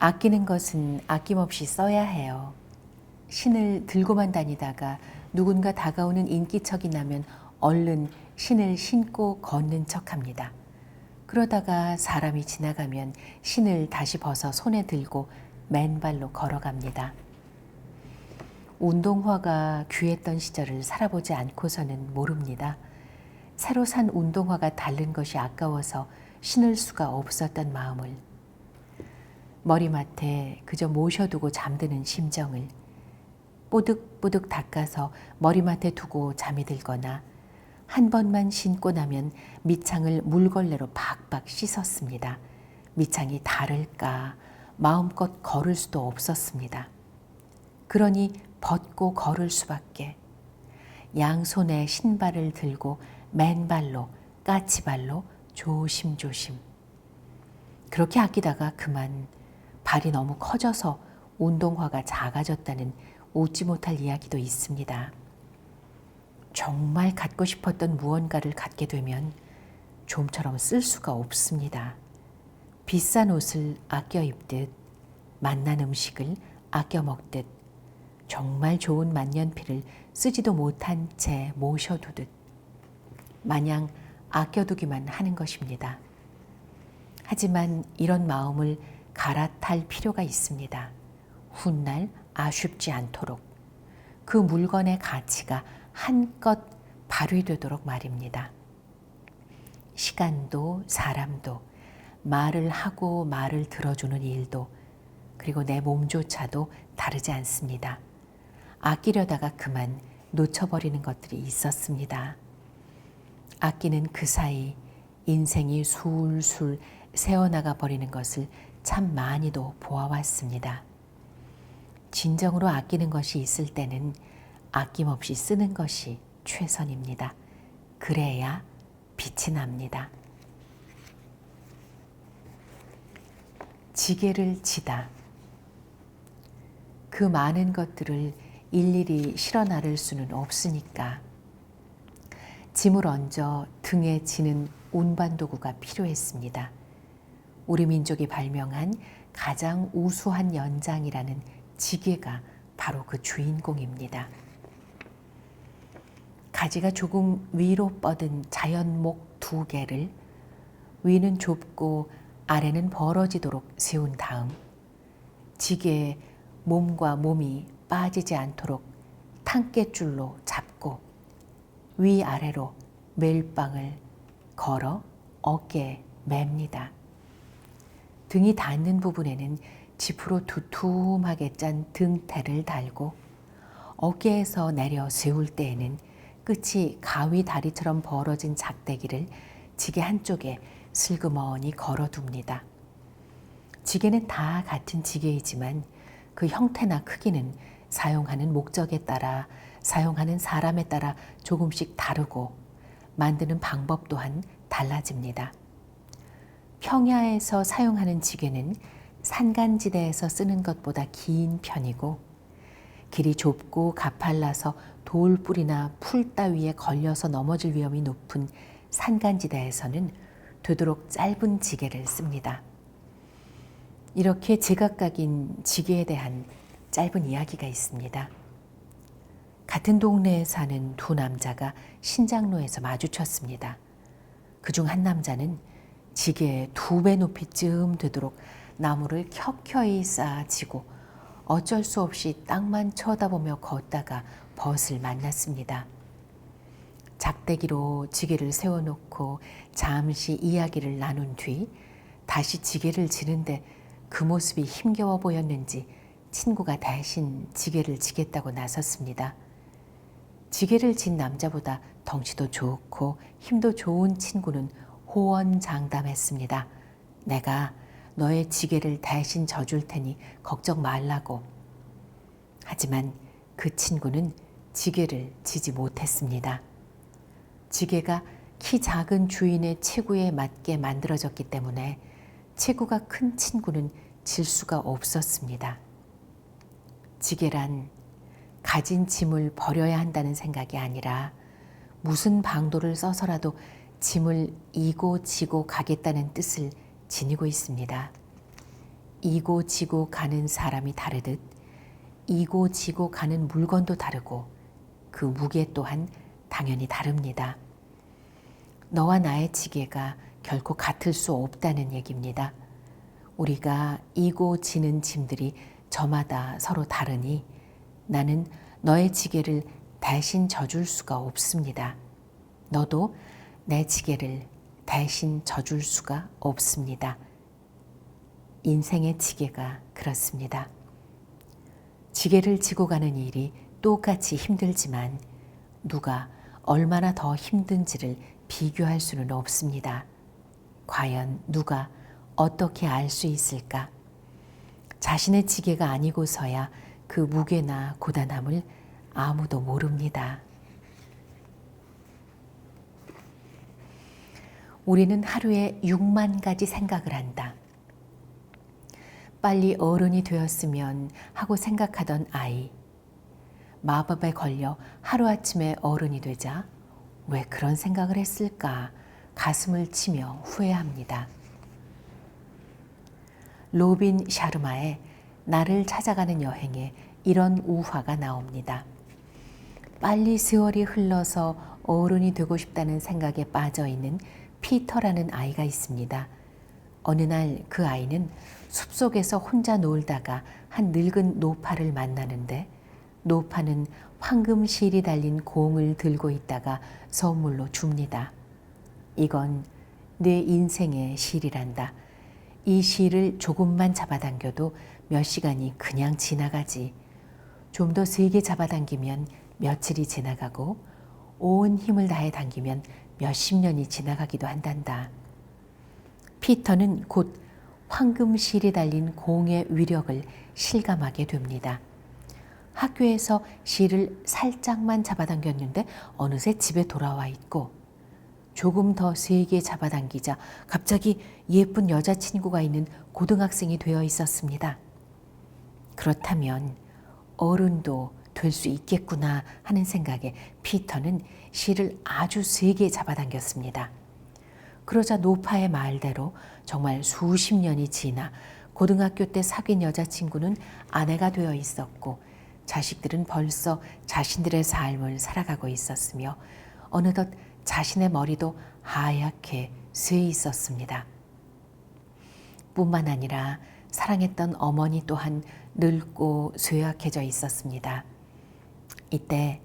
아끼는 것은 아낌없이 써야 해요. 신을 들고만 다니다가 누군가 다가오는 인기척이 나면 얼른 신을 신고 걷는 척합니다. 그러다가 사람이 지나가면 신을 다시 벗어 손에 들고 맨발로 걸어갑니다. 운동화가 귀했던 시절을 살아보지 않고서는 모릅니다. 새로 산 운동화가 닳는 것이 아까워서 신을 수가 없었던 마음을, 머리맡에 그저 모셔두고 잠드는 심정을, 뽀득뽀득 닦아서 머리맡에 두고 잠이 들거나 한 번만 신고 나면 밑창을 물걸레로 박박 씻었습니다. 밑창이 닳을까 마음껏 걸을 수도 없었습니다. 그러니 벗고 걸을 수밖에. 양손에 신발을 들고 맨발로 까치발로 조심조심. 그렇게 아끼다가 그만 발이 너무 커져서 운동화가 작아졌다는 웃지 못할 이야기도 있습니다. 정말 갖고 싶었던 무언가를 갖게 되면 좀처럼 쓸 수가 없습니다. 비싼 옷을 아껴 입듯, 맛난 음식을 아껴 먹듯, 정말 좋은 만년필을 쓰지도 못한 채 모셔두듯 마냥 아껴두기만 하는 것입니다. 하지만 이런 마음을 갈아탈 필요가 있습니다. 훗날 아쉽지 않도록, 그 물건의 가치가 한껏 발휘되도록 말입니다. 시간도 사람도, 말을 하고 말을 들어주는 일도, 그리고 내 몸조차도 다르지 않습니다. 아끼려다가 그만 놓쳐버리는 것들이 있었습니다. 아끼는 그 사이 인생이 술술 새어나가 버리는 것을 참 많이도 보아왔습니다. 진정으로 아끼는 것이 있을 때는 아낌없이 쓰는 것이 최선입니다. 그래야 빛이 납니다. 지게를 지다. 그 많은 것들을 일일이 실어 나를 수는 없으니까 짐을 얹어 등에 지는 운반도구가 필요했습니다. 우리 민족이 발명한 가장 우수한 연장이라는 지게가 바로 그 주인공입니다. 가지가 조금 위로 뻗은 자연목 2개를 위는 좁고 아래는 벌어지도록 세운 다음 지게에 몸과 몸이 빠지지 않도록 탕깨줄로 잡고 위아래로 멜빵을 걸어 어깨에 맵니다. 등이 닿는 부분에는 지프로 두툼하게 짠 등테를 달고 어깨에서 내려 세울 때에는 끝이 가위 다리처럼 벌어진 작대기를 지게 한쪽에 슬그머니 걸어둡니다. 지게는 다 같은 지게이지만 그 형태나 크기는 사용하는 목적에 따라, 사용하는 사람에 따라 조금씩 다르고 만드는 방법 또한 달라집니다. 평야에서 사용하는 지게는 산간지대에서 쓰는 것보다 긴 편이고, 길이 좁고 가팔라서 돌뿌리나 풀 따위에 걸려서 넘어질 위험이 높은 산간지대에서는 되도록 짧은 지게를 씁니다. 이렇게 제각각인 지게에 대한 짧은 이야기가 있습니다. 같은 동네에 사는 두 남자가 신장로에서 마주쳤습니다. 그중 한 남자는 지게의 2배 높이쯤 되도록 나무를 켜켜이 쌓아지고 어쩔 수 없이 땅만 쳐다보며 걷다가 벗을 만났습니다. 작대기로 지게를 세워놓고 잠시 이야기를 나눈 뒤 다시 지게를 지는데 그 모습이 힘겨워 보였는지 친구가 대신 지게를 지겠다고 나섰습니다. 지게를 진 남자보다 덩치도 좋고 힘도 좋은 친구는 호언장담했습니다. 내가 너의 지게를 대신 져줄 테니 걱정 말라고. 하지만 그 친구는 지게를 지지 못했습니다. 지게가 키 작은 주인의 체구에 맞게 만들어졌기 때문에 체구가 큰 친구는 질 수가 없었습니다. 지게란 가진 짐을 버려야 한다는 생각이 아니라 무슨 방도를 써서라도 짐을 이고 지고 가겠다는 뜻을 지니고 있습니다. 이고 지고 가는 사람이 다르듯 이고 지고 가는 물건도 다르고 그 무게 또한 당연히 다릅니다. 너와 나의 지게가 결코 같을 수 없다는 얘기입니다. 우리가 이고 지는 짐들이 저마다 서로 다르니 나는 너의 지게를 대신 져줄 수가 없습니다. 너도 내 지게를 대신 져줄 수가 없습니다. 인생의 지게가 그렇습니다. 지게를 지고 가는 일이 똑같이 힘들지만 누가 얼마나 더 힘든지를 비교할 수는 없습니다. 과연 누가 어떻게 알 수 있을까? 자신의 지게가 아니고서야 그 무게나 고단함을 아무도 모릅니다. 우리는 하루에 6만 가지 생각을 한다. 빨리 어른이 되었으면 하고 생각하던 아이, 마법에 걸려 하루아침에 어른이 되자 왜 그런 생각을 했을까 가슴을 치며 후회합니다. 로빈 샤르마의 나를 찾아가는 여행에 이런 우화가 나옵니다. 빨리 세월이 흘러서 어른이 되고 싶다는 생각에 빠져있는 피터라는 아이가 있습니다. 어느 날 그 아이는 숲속에서 혼자 놀다가 한 늙은 노파를 만나는데 노파는 황금 실이 달린 공을 들고 있다가 선물로 줍니다. 이건 내 인생의 실이란다. 이 실을 조금만 잡아당겨도 몇 시간이 그냥 지나가지. 좀 더 세게 잡아당기면 며칠이 지나가고 온 힘을 다해 당기면 몇십 년이 지나가기도 한단다. 피터는 곧 황금 실이 달린 공의 위력을 실감하게 됩니다. 학교에서 실을 살짝만 잡아당겼는데 어느새 집에 돌아와 있고 조금 더 세게 잡아당기자 갑자기 예쁜 여자친구가 있는 고등학생이 되어 있었습니다. 그렇다면 어른도 될 수 있겠구나 하는 생각에 피터는 실을 아주 세게 잡아당겼습니다. 그러자 노파의 말대로 정말 수십 년이 지나 고등학교 때 사귄 여자친구는 아내가 되어 있었고 자식들은 벌써 자신들의 삶을 살아가고 있었으며 어느덧 자신의 머리도 하얗게 쇠 있었습니다. 뿐만 아니라 사랑했던 어머니 또한 늙고 쇠약해져 있었습니다. 이때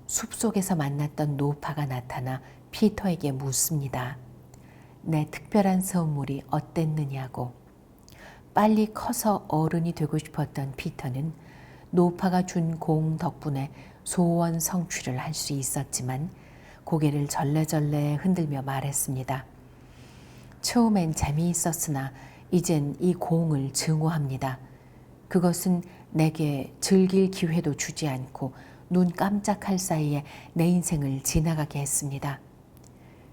숲속에서 만났던 노파가 나타나 피터에게 묻습니다. 내 특별한 선물이 어땠느냐고. 빨리 커서 어른이 되고 싶었던 피터는 노파가 준 공 덕분에 소원 성취를 할 수 있었지만 고개를 절레절레 흔들며 말했습니다. 처음엔 재미있었으나 이젠 이 공을 증오합니다. 그것은 내게 즐길 기회도 주지 않고 눈 깜짝할 사이에 내 인생을 지나가게 했습니다.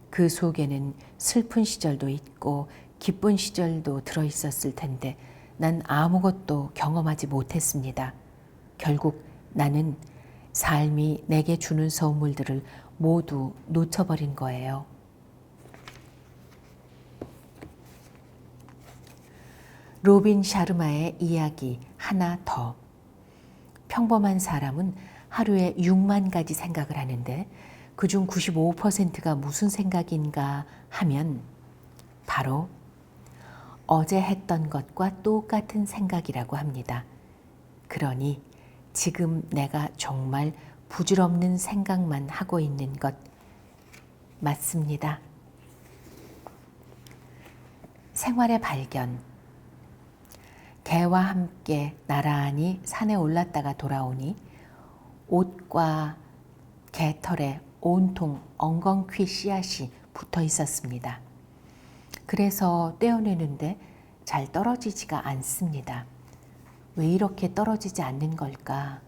그 속에는 슬픈 시절도 있고 기쁜 시절도 들어있었을 텐데 난 아무것도 경험하지 못했습니다. 결국 나는 삶이 내게 주는 선물들을 모두 놓쳐버린 거예요. 로빈 샤르마의 이야기 하나 더. 평범한 사람은 하루에 6만 가지 생각을 하는데 그중 95%가 무슨 생각인가 하면 바로 어제 했던 것과 똑같은 생각이라고 합니다. 그러니 지금 내가 정말 부질없는 생각만 하고 있는 것 맞습니다. 생활의 발견. 개와 함께 나란히 산에 올랐다가 돌아오니 옷과 개털에 온통 엉겅퀴 씨앗이 붙어 있었습니다. 그래서 떼어내는데 잘 떨어지지가 않습니다. 왜 이렇게 떨어지지 않는 걸까?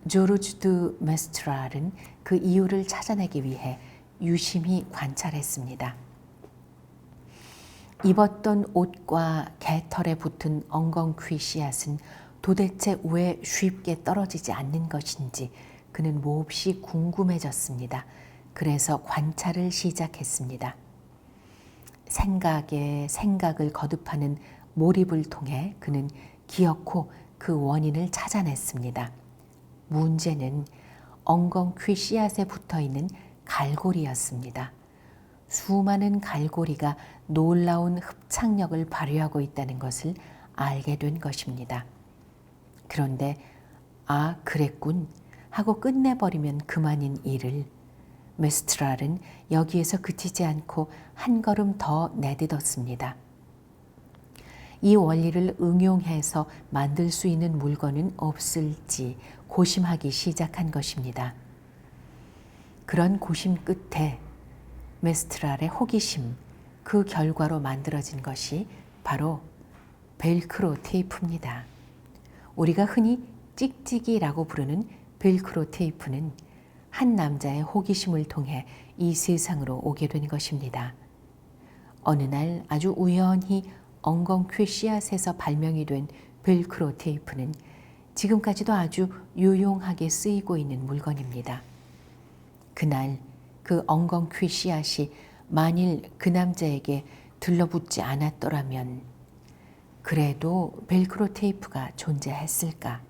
조르주 드 메스트랄은 그 이유를 찾아내기 위해 유심히 관찰했습니다. 입었던 옷과 개털에 붙은 엉겅퀴 씨앗은 도대체 왜 쉽게 떨어지지 않는 것인지 그는 몹시 궁금해졌습니다. 그래서 관찰을 시작했습니다. 생각에 생각을 거듭하는 몰입을 통해 그는 기어코 그 원인을 찾아냈습니다. 문제는 엉겅퀴 씨앗에 붙어있는 갈고리였습니다. 수많은 갈고리가 놀라운 흡착력을 발휘하고 있다는 것을 알게 된 것입니다. 그런데 아, 그랬군 하고 끝내버리면 그만인 일을 메스트랄은 여기에서 그치지 않고 한 걸음 더 내딛었습니다. 이 원리를 응용해서 만들 수 있는 물건은 없을지 고심하기 시작한 것입니다. 그런 고심 끝에 메스트랄의 호기심, 그 결과로 만들어진 것이 바로 벨크로 테이프입니다. 우리가 흔히 찍찍이라고 부르는 벨크로 테이프는 한 남자의 호기심을 통해 이 세상으로 오게 된 것입니다. 어느 날 아주 우연히 엉겅퀴 씨앗에서 발명이 된 벨크로 테이프는 지금까지도 아주 유용하게 쓰이고 있는 물건입니다. 그날 그 엉겅퀴 씨앗이 만일 그 남자에게 들러붙지 않았더라면 그래도 벨크로 테이프가 존재했을까?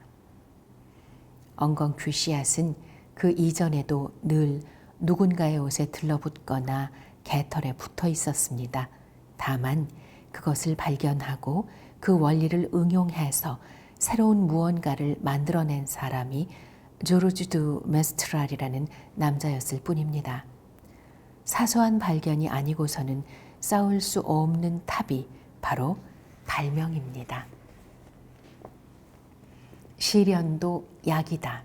엉겅퀴 씨앗은 그 이전에도 늘 누군가의 옷에 들러붙거나 개털에 붙어 있었습니다. 다만 그것을 발견하고 그 원리를 응용해서 새로운 무언가를 만들어낸 사람이 조르주 드 메스트랄이라는 남자였을 뿐입니다. 사소한 발견이 아니고서는 쌓을 수 없는 탑이 바로 발명입니다. 시련도 약이다.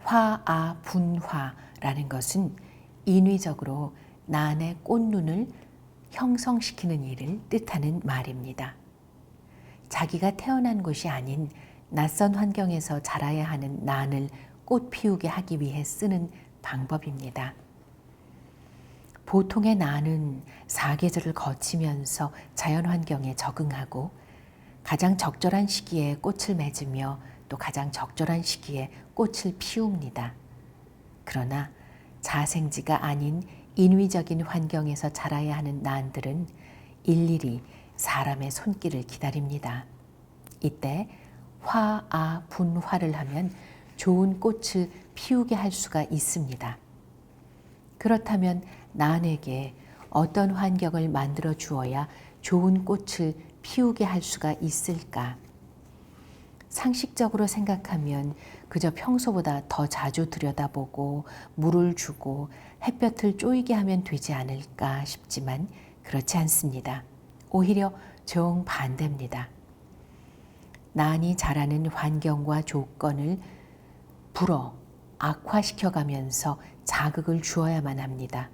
화아분화라는 것은 인위적으로 난의 꽃눈을 형성시키는 일을 뜻하는 말입니다. 자기가 태어난 곳이 아닌 낯선 환경에서 자라야 하는 난을 꽃 피우게 하기 위해 쓰는 방법입니다. 보통의 난은 사계절을 거치면서 자연환경에 적응하고 가장 적절한 시기에 꽃을 맺으며 또 가장 적절한 시기에 꽃을 피웁니다. 그러나 자생지가 아닌 인위적인 환경에서 자라야 하는 난들은 일일이 사람의 손길을 기다립니다. 이때 화아분화를 하면 좋은 꽃을 피우게 할 수가 있습니다. 그렇다면 난에게 어떤 환경을 만들어 주어야 좋은 꽃을 피우게 할 수가 있을까? 상식적으로 생각하면 그저 평소보다 더 자주 들여다보고 물을 주고 햇볕을 쪼이게 하면 되지 않을까 싶지만 그렇지 않습니다. 오히려 정반대입니다. 난이 자라는 환경과 조건을 불어 악화시켜가면서 자극을 주어야만 합니다.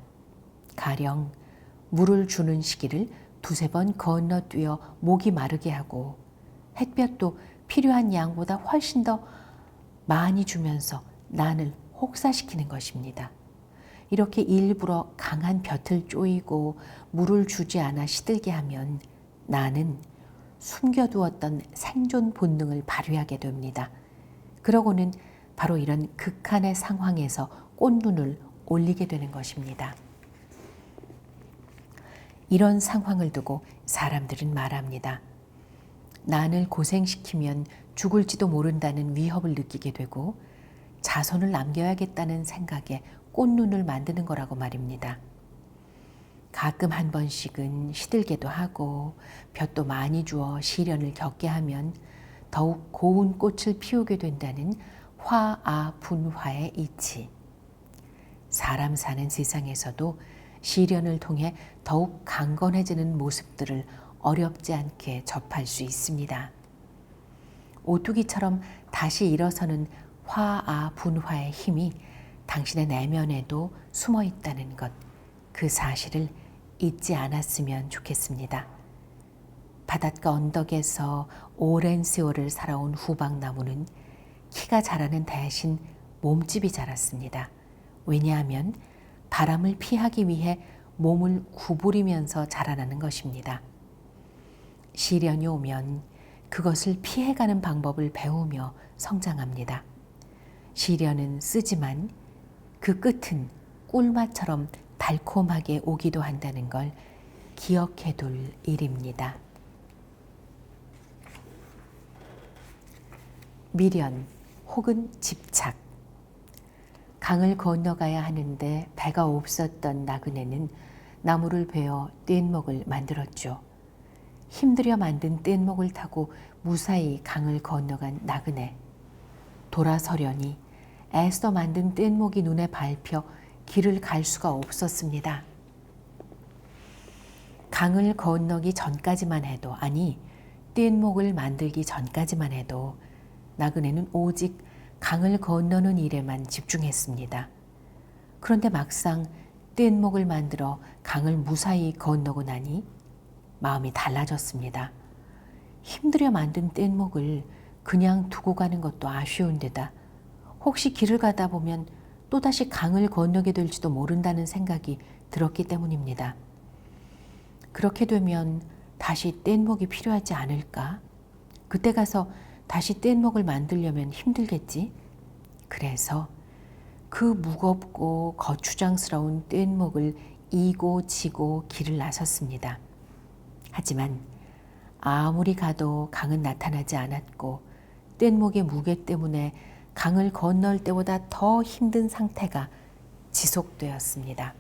가령 물을 주는 시기를 두세 번 건너뛰어 목이 마르게 하고 햇볕도 필요한 양보다 훨씬 더 많이 주면서 난을 혹사시키는 것입니다. 이렇게 일부러 강한 볕을 쪼이고 물을 주지 않아 시들게 하면 난은 숨겨두었던 생존 본능을 발휘하게 됩니다. 그러고는 바로 이런 극한의 상황에서 꽃눈을 올리게 되는 것입니다. 이런 상황을 두고 사람들은 말합니다. 난을 고생시키면 죽을지도 모른다는 위협을 느끼게 되고 자손을 남겨야겠다는 생각에 꽃눈을 만드는 거라고 말입니다. 가끔 한 번씩은 시들게도 하고 볕도 많이 주어 시련을 겪게 하면 더욱 고운 꽃을 피우게 된다는 화아분화의 이치. 사람 사는 세상에서도 시련을 통해 더욱 강건해지는 모습들을 어렵지 않게 접할 수 있습니다. 오뚜기처럼 다시 일어서는 화아분화의 힘이 당신의 내면에도 숨어 있다는 것, 그 사실을 잊지 않았으면 좋겠습니다. 바닷가 언덕에서 오랜 세월을 살아온 후박나무는 키가 자라는 대신 몸집이 자랐습니다. 왜냐하면 바람을 피하기 위해 몸을 구부리면서 자라나는 것입니다. 시련이 오면 그것을 피해가는 방법을 배우며 성장합니다. 시련은 쓰지만 그 끝은 꿀맛처럼 달콤하게 오기도 한다는 걸 기억해둘 일입니다. 미련 혹은 집착. 강을 건너가야 하는데 배가 없었던 나그네는 나무를 베어 뗏목을 만들었죠. 힘들여 만든 뗏목을 타고 무사히 강을 건너간 나그네. 돌아서려니 애써 만든 뗏목이 눈에 밟혀 길을 갈 수가 없었습니다. 강을 건너기 전까지만 해도, 아니 뗏목을 만들기 전까지만 해도 나그네는 오직 강을 건너는 일에만 집중했습니다. 그런데 막상 뗏목을 만들어 강을 무사히 건너고 나니 마음이 달라졌습니다. 힘들여 만든 뗏목을 그냥 두고 가는 것도 아쉬운 데다 혹시 길을 가다 보면 또다시 강을 건너게 될지도 모른다는 생각이 들었기 때문입니다. 그렇게 되면 다시 뗏목이 필요하지 않을까? 그때 가서 다시 뗏목을 만들려면 힘들겠지? 그래서 그 무겁고 거추장스러운 뗏목을 이고 지고 길을 나섰습니다. 하지만 아무리 가도 강은 나타나지 않았고 뗏목의 무게 때문에 강을 건널 때보다 더 힘든 상태가 지속되었습니다.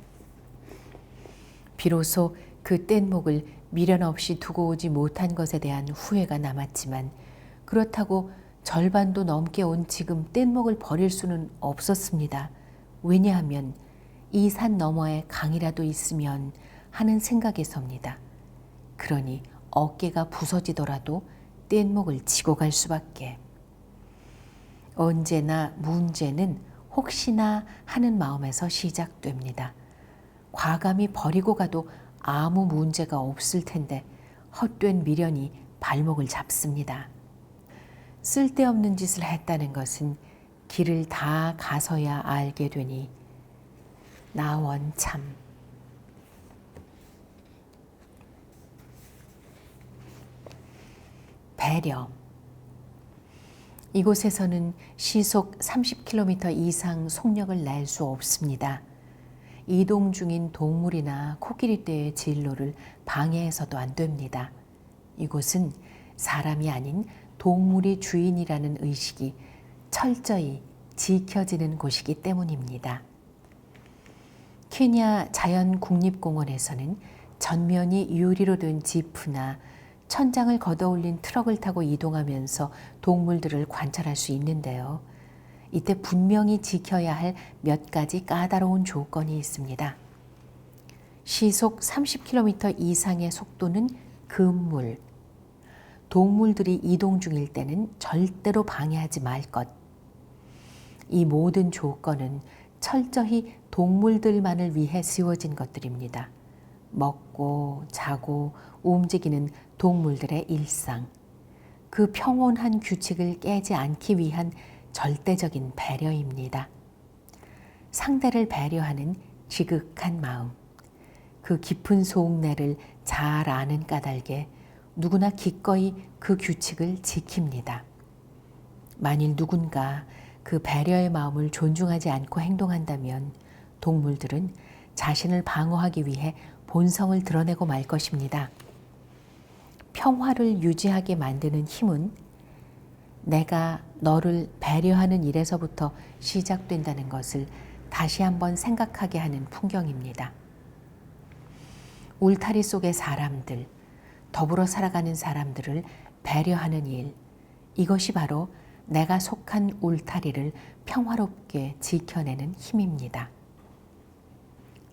비로소 그 뗏목을 미련 없이 두고 오지 못한 것에 대한 후회가 남았지만 그렇다고 절반도 넘게 온 지금 뗏목을 버릴 수는 없었습니다. 왜냐하면 이 산 너머에 강이라도 있으면 하는 생각에서입니다. 그러니 어깨가 부서지더라도 뗏목을 지고 갈 수밖에. 언제나 문제는 혹시나 하는 마음에서 시작됩니다. 과감히 버리고 가도 아무 문제가 없을 텐데 헛된 미련이 발목을 잡습니다. 쓸데없는 짓을 했다는 것은 길을 다 가서야 알게 되니 나 원참. 배려. 이곳에서는 시속 30km 이상 속력을 낼 수 없습니다. 이동 중인 동물이나 코끼리떼의 진로를 방해해서도 안 됩니다. 이곳은 사람이 아닌 동물이 주인이라는 의식이 철저히 지켜지는 곳이기 때문입니다. 케냐 자연국립공원에서는 전면이 유리로 된 지프나 천장을 걷어올린 트럭을 타고 이동하면서 동물들을 관찰할 수 있는데요. 이때 분명히 지켜야 할 몇 가지 까다로운 조건이 있습니다. 시속 30km 이상의 속도는 금물. 동물들이 이동 중일 때는 절대로 방해하지 말 것. 이 모든 조건은 철저히 동물들만을 위해 세워진 것들입니다. 먹고 자고 움직이는 동물들의 일상. 그 평온한 규칙을 깨지 않기 위한 절대적인 배려입니다. 상대를 배려하는 지극한 마음. 그 깊은 속내를 잘 아는 까닭에 누구나 기꺼이 그 규칙을 지킵니다. 만일 누군가 그 배려의 마음을 존중하지 않고 행동한다면 동물들은 자신을 방어하기 위해 본성을 드러내고 말 것입니다. 평화를 유지하게 만드는 힘은 내가 너를 배려하는 일에서부터 시작된다는 것을 다시 한번 생각하게 하는 풍경입니다. 울타리 속의 사람들, 더불어 살아가는 사람들을 배려하는 일, 이것이 바로 내가 속한 울타리를 평화롭게 지켜내는 힘입니다.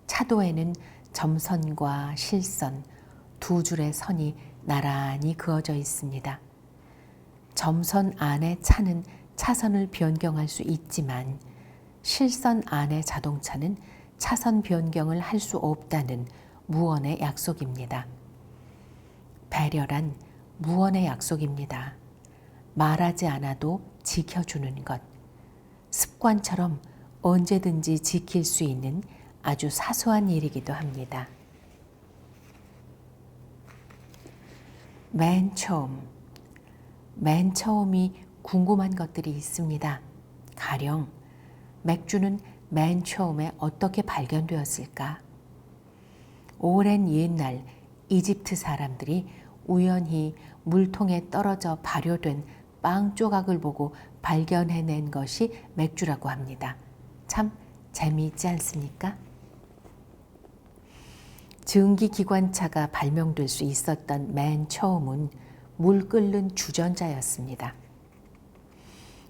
차도에는 점선과 실선, 두 줄의 선이 나란히 그어져 있습니다. 점선 안의 차는 차선을 변경할 수 있지만 실선 안의 자동차는 차선 변경을 할 수 없다는 무언의 약속입니다. 배려란 무언의 약속입니다. 말하지 않아도 지켜주는 것. 습관처럼 언제든지 지킬 수 있는 아주 사소한 일이기도 합니다. 맨 처음이 궁금한 것들이 있습니다. 가령 맥주는 맨 처음에 어떻게 발견되었을까? 오랜 옛날 이집트 사람들이 우연히 물통에 떨어져 발효된 빵 조각을 보고 발견해낸 것이 맥주라고 합니다. 참 재미있지 않습니까? 증기기관차가 발명될 수 있었던 맨 처음은 물 끓는 주전자였습니다.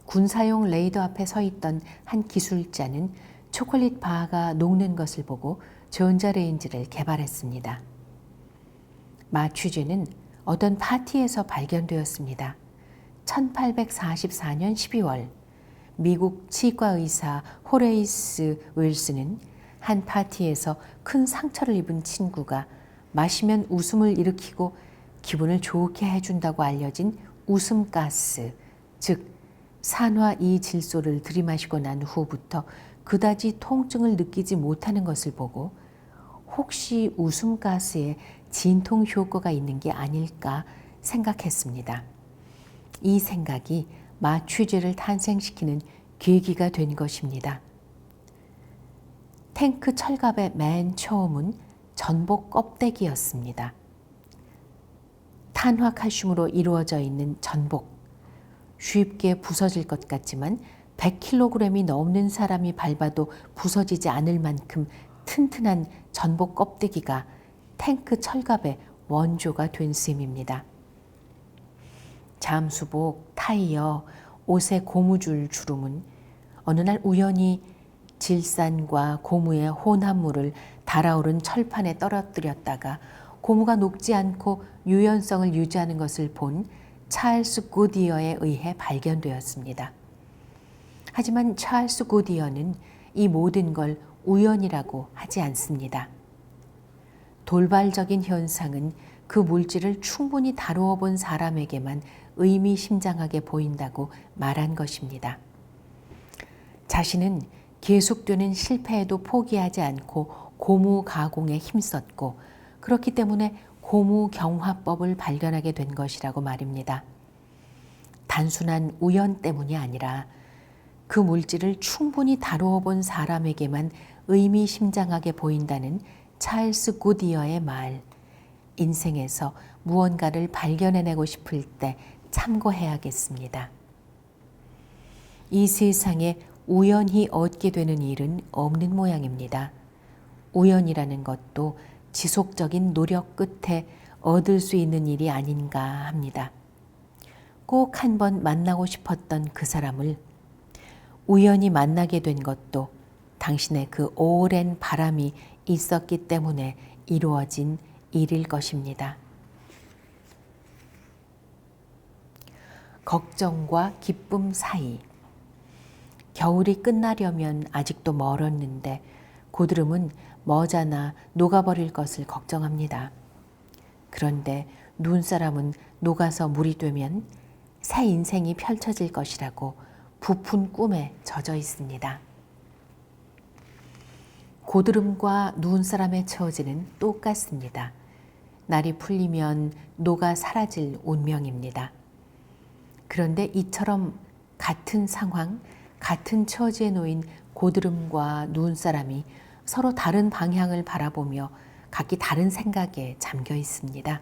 군사용 레이더 앞에 서 있던 한 기술자는 초콜릿 바가 녹는 것을 보고 전자레인지를 개발했습니다. 마취제는 어떤 파티에서 발견되었습니다. 1844년 12월 미국 치과의사 호레이스 윌슨은 한 파티에서 큰 상처를 입은 친구가 마시면 웃음을 일으키고 기분을 좋게 해준다고 알려진 웃음가스, 즉 산화이질소를 들이마시고 난 후부터 그다지 통증을 느끼지 못하는 것을 보고 혹시 웃음가스에 진통 효과가 있는 게 아닐까 생각했습니다. 이 생각이 마취제를 탄생시키는 계기가 된 것입니다. 탱크 철갑의 맨 처음은 전복 껍데기였습니다. 탄화칼슘으로 이루어져 있는 전복, 쉽게 부서질 것 같지만 100kg이 넘는 사람이 밟아도 부서지지 않을 만큼 튼튼한 전복 껍데기가 탱크 철갑의 원조가 된 셈입니다. 잠수복, 타이어, 옷의 고무줄 주름은 어느 날 우연히 질산과 고무의 혼합물을 달아오른 철판에 떨어뜨렸다가 고무가 녹지 않고 유연성을 유지하는 것을 본 찰스 구디어에 의해 발견되었습니다. 하지만 찰스 구디어는 이 모든 걸 우연이라고 하지 않습니다. 돌발적인 현상은 그 물질을 충분히 다루어 본 사람에게만 의미심장하게 보인다고 말한 것입니다. 자신은 계속되는 실패에도 포기하지 않고 고무 가공에 힘썼고 그렇기 때문에 고무 경화법을 발견하게 된 것이라고 말입니다. 단순한 우연 때문이 아니라 그 물질을 충분히 다루어 본 사람에게만 의미심장하게 보인다는 찰스 구디어의 말, 인생에서 무언가를 발견해내고 싶을 때 참고해야겠습니다. 이 세상에 우연히 얻게 되는 일은 없는 모양입니다. 우연이라는 것도 지속적인 노력 끝에 얻을 수 있는 일이 아닌가 합니다. 꼭 한 번 만나고 싶었던 그 사람을 우연히 만나게 된 것도 당신의 그 오랜 바람이 있었기 때문에 이루어진 일일 것입니다. 걱정과 기쁨 사이. 겨울이 끝나려면 아직도 멀었는데 고드름은 머자나 녹아버릴 것을 걱정합니다. 그런데 눈사람은 녹아서 물이 되면 새 인생이 펼쳐질 것이라고 부푼 꿈에 젖어 있습니다. 고드름과 눈사람의 처지는 똑같습니다. 날이 풀리면 녹아 사라질 운명입니다. 그런데 이처럼 같은 상황, 같은 처지에 놓인 고드름과 눈사람이 서로 다른 방향을 바라보며 각기 다른 생각에 잠겨 있습니다.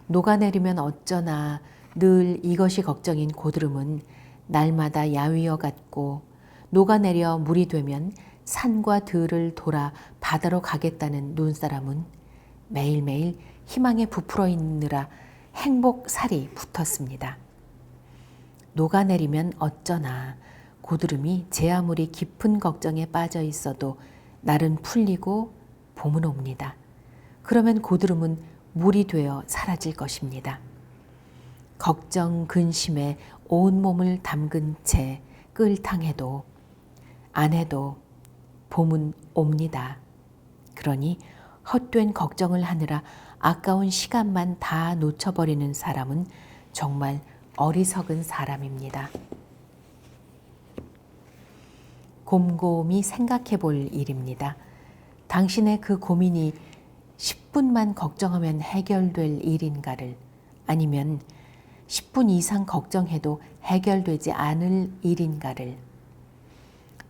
녹아내리면 어쩌나 늘 이것이 걱정인 고드름은 날마다 야위어 같고 녹아내려 물이 되면 산과 들을 돌아 바다로 가겠다는 눈사람은 매일매일 희망에 부풀어 있느라 행복살이 붙었습니다. 녹아내리면 어쩌나 고드름이 제 아무리 깊은 걱정에 빠져 있어도 날은 풀리고 봄은 옵니다. 그러면 고드름은 물이 되어 사라질 것입니다. 걱정, 근심에 온몸을 담근 채 끌탕해도 안 해도 봄은 옵니다. 그러니 헛된 걱정을 하느라 아까운 시간만 다 놓쳐버리는 사람은 정말 어리석은 사람입니다. 곰곰이 생각해 볼 일입니다. 당신의 그 고민이 10분만 걱정하면 해결될 일인가를, 아니면 10분 이상 걱정해도 해결되지 않을 일인가를.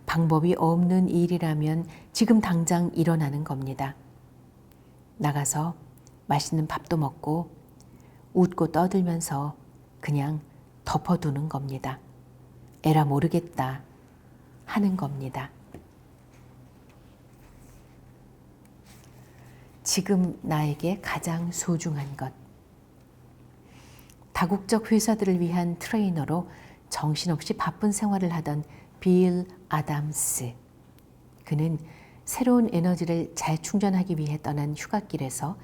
방법이 없는 일이라면 지금 당장 일어나는 겁니다. 나가서 맛있는 밥도 먹고 웃고 떠들면서 그냥 덮어두는 겁니다. 에라 모르겠다 하는 겁니다. 지금 나에게 가장 소중한 것. 다국적 회사들을 위한 트레이너로 정신없이 바쁜 생활을 하던 빌 아담스. 그는 새로운 에너지를 재충전하기 위해 떠난 휴가길에서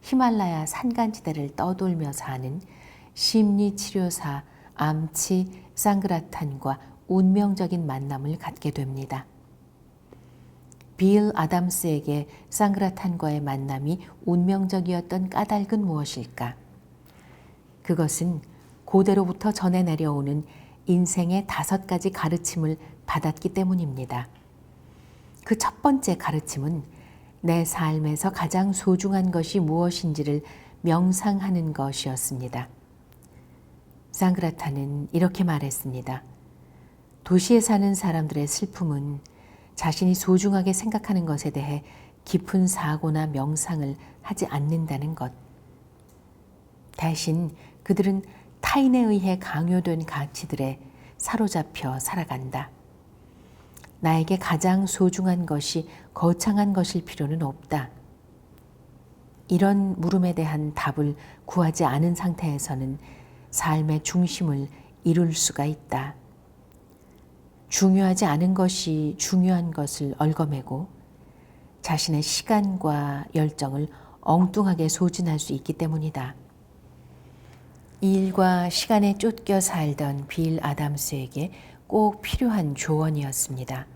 히말라야 산간지대를 떠돌며 사는 심리치료사 암치 상그라탄과 운명적인 만남을 갖게 됩니다. 빌 아담스에게 상그라탄과의 만남이 운명적이었던 까닭은 무엇일까? 그것은 고대로부터 전해 내려오는 인생의 5가지 가르침을 받았기 때문입니다. 그 첫 번째 가르침은 내 삶에서 가장 소중한 것이 무엇인지를 명상하는 것이었습니다. 상그라탄은 이렇게 말했습니다. 도시에 사는 사람들의 슬픔은 자신이 소중하게 생각하는 것에 대해 깊은 사고나 명상을 하지 않는다는 것. 대신 그들은 타인에 의해 강요된 가치들에 사로잡혀 살아간다. 나에게 가장 소중한 것이 거창한 것일 필요는 없다. 이런 물음에 대한 답을 구하지 않은 상태에서는 삶의 중심을 이룰 수가 있다. 중요하지 않은 것이 중요한 것을 얽어매고 자신의 시간과 열정을 엉뚱하게 소진할 수 있기 때문이다. 일과 시간에 쫓겨 살던 빌 아담스에게 꼭 필요한 조언이었습니다.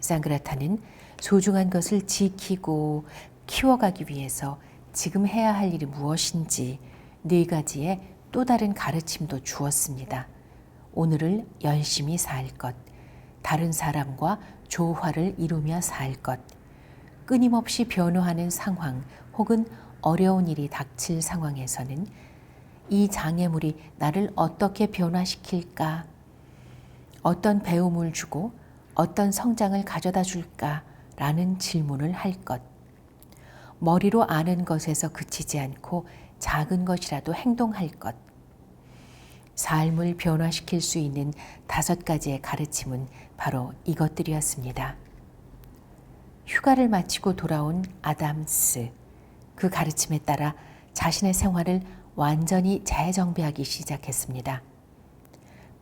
상그라탄은 소중한 것을 지키고 키워가기 위해서 지금 해야 할 일이 무엇인지 4가지의 또 다른 가르침도 주었습니다. 오늘을 열심히 살 것, 다른 사람과 조화를 이루며 살 것, 끊임없이 변화하는 상황 혹은 어려운 일이 닥칠 상황에서는 이 장애물이 나를 어떻게 변화시킬까? 어떤 배움을 주고 어떤 성장을 가져다 줄까라는 질문을 할 것. 머리로 아는 것에서 그치지 않고 작은 것이라도 행동할 것. 삶을 변화시킬 수 있는 5가지의 가르침은 바로 이것들이었습니다. 휴가를 마치고 돌아온 아담스. 그 가르침에 따라 자신의 생활을 완전히 재정비하기 시작했습니다.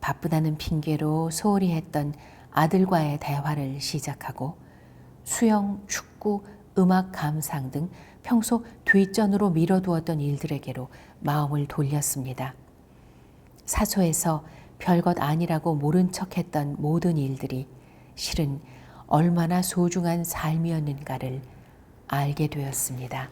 바쁘다는 핑계로 소홀히 했던 아들과의 대화를 시작하고 수영, 축구, 음악 감상 등 평소 뒷전으로 미뤄두었던 일들에게로 마음을 돌렸습니다. 사소해서 별것 아니라고 모른 척했던 모든 일들이 실은 얼마나 소중한 삶이었는가를 알게 되었습니다.